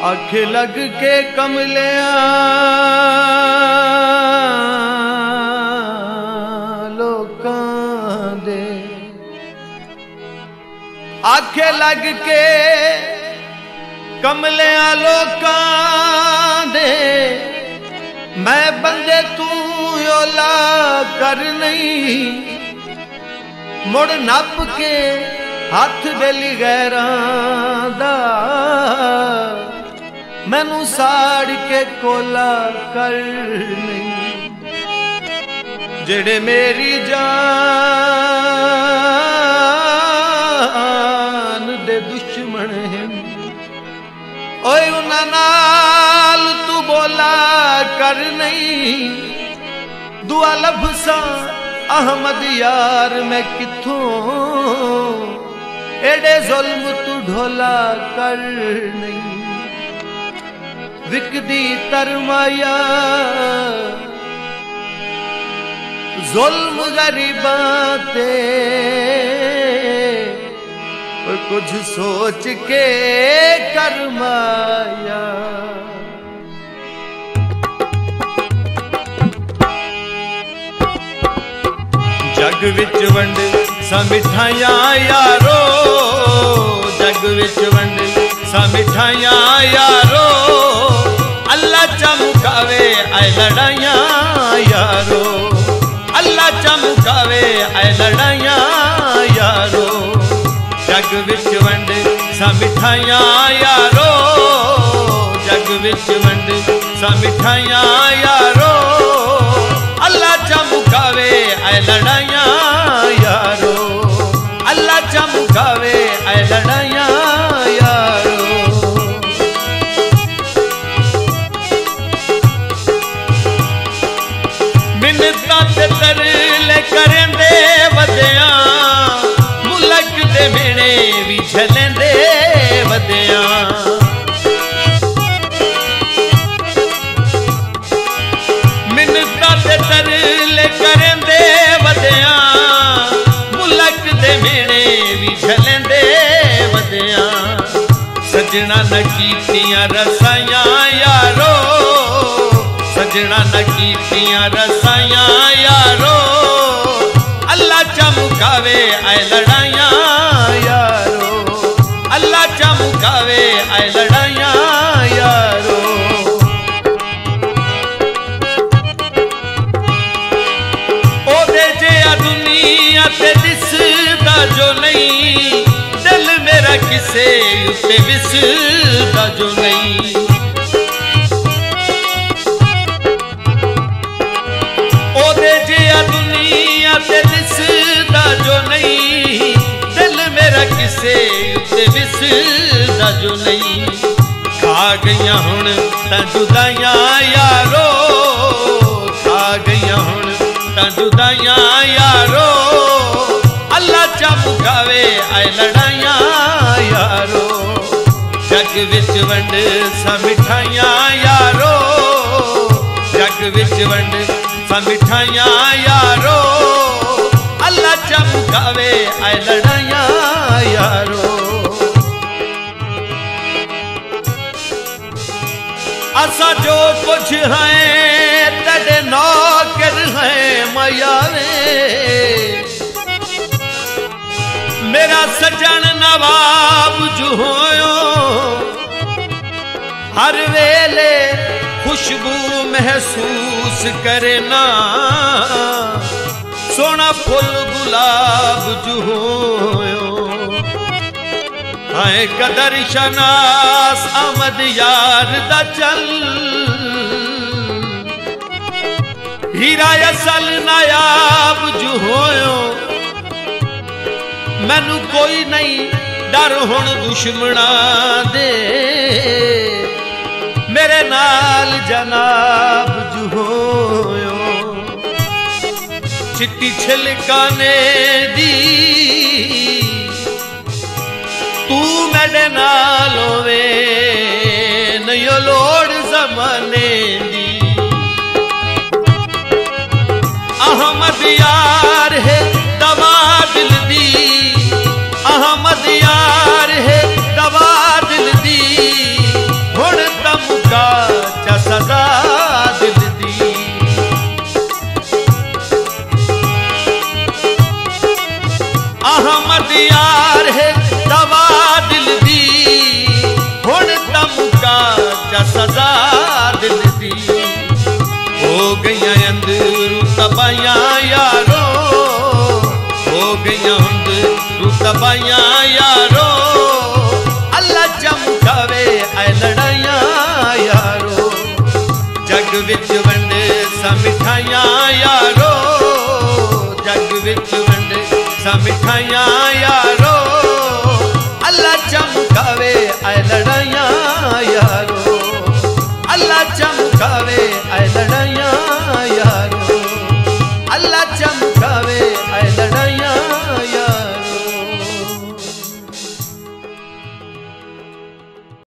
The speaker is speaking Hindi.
अख लग के कमलिया लोकां दे, अख लग के कमलिया लोकां दे, मैं बंदे तू ओला कर नहीं, मुड़ नप के हथ बेली गैरां दा, मैनू साड़ के कोला कर नहीं। जेड़े मेरी जान दे दुश्मन हैं, ओए उन्हां नाल तू बोला कर नहीं। दुआ लफसा अहमद यार मैं किथों, एडे जुल्म तू ढोला कर नहीं। विकदी तरमाया जुल्म गरीबां ते, कुछ सोच के करमाया। जग विच वंड सा मिठाइयां यारो, जग विच वंड सा मिठाइयां यारो, अल्लाह चमकावे आए लड़ाइयां यारो, अल्लाह चमकावे आए लड़ाइयां यारो। जग विच वंड सा मिठाइयां यारो, जग विच वंड सा मिठाइयां यारो, अल्लाह चमकावे आए लड़ाइयां यारो, अल्लाह चमकावे आए लड़ाइयां यारो। मिन्नतां ते तरले करेंदे वदियां, मुल्क दे मेणे भी झलेंदे वदियां। मिन्नतां ते तरले करेंदे वदियां, मुल्क दे मेणे भी झलेंदे वदियां। सजना न कीतियां रसाइयां यारो, सजना न कीतियां रसाइयां यारो, अल्लाह चमकावे आए लड़ाइयां यारो, अल्लाह चमकावे आए लड़ाइयां यारो। ओदे जिहा दुनिया ते दिसदा जो नहीं, दिल मेरा किसे उत्ते विसदा जो नहीं। ओदे जिहा दुनिया ते दिसदा जो नहीं, दिल मेरा किसे उत्ते विसदा जो नहीं। खा गईयां हुण तां जुदाइयां यारो, खा गईयां हुण तां जुदाइयां यारो, अल्लाह चमकावे आए लड़ाइयां यारो। जग विच वंड सा मिठाइयां यारो, जग विच वंड सा मिठाइयां यारो, अल्लाह चमकावे आए लड़ाइयां यारो। असा जो कुछ हैं तेरे नौकर हैं मयारे, मेरा सजन नवाब जो होयो, हर वेले खुशबू महसूस करे ना, सोना फुल गुलाब जो होयो। हाय कदर शनास अहमद यार दा चल, हीरा असल नायाब जो होयो। मैनू कोई नहीं डर हुण दुश्मना दे, मेरे नाल जनाब जो होयो। चिट्टी छिलकाने दी तू मेरे नाल होवे, नहीं लोड़ जमाने दी। अहमद यार है दवा दिल दी, अहमद यार है दवा दिल दी, हुण सजा दिल दी। हो गईयां अंदरू तबाहियां यारो, हो गईयां अंदरू तबाहियां यारो, अल्लाह चमकावे ऐ लड़ाइयां यारो। जग विच वंडे सा मिठाइयां यारो, जग विच वंडे सा मिठाइयां यारो, अल्लाह चमकावे ऐ लड़ाइयां यारो, अल्लाह चमकावे ऐ लड़ाइयां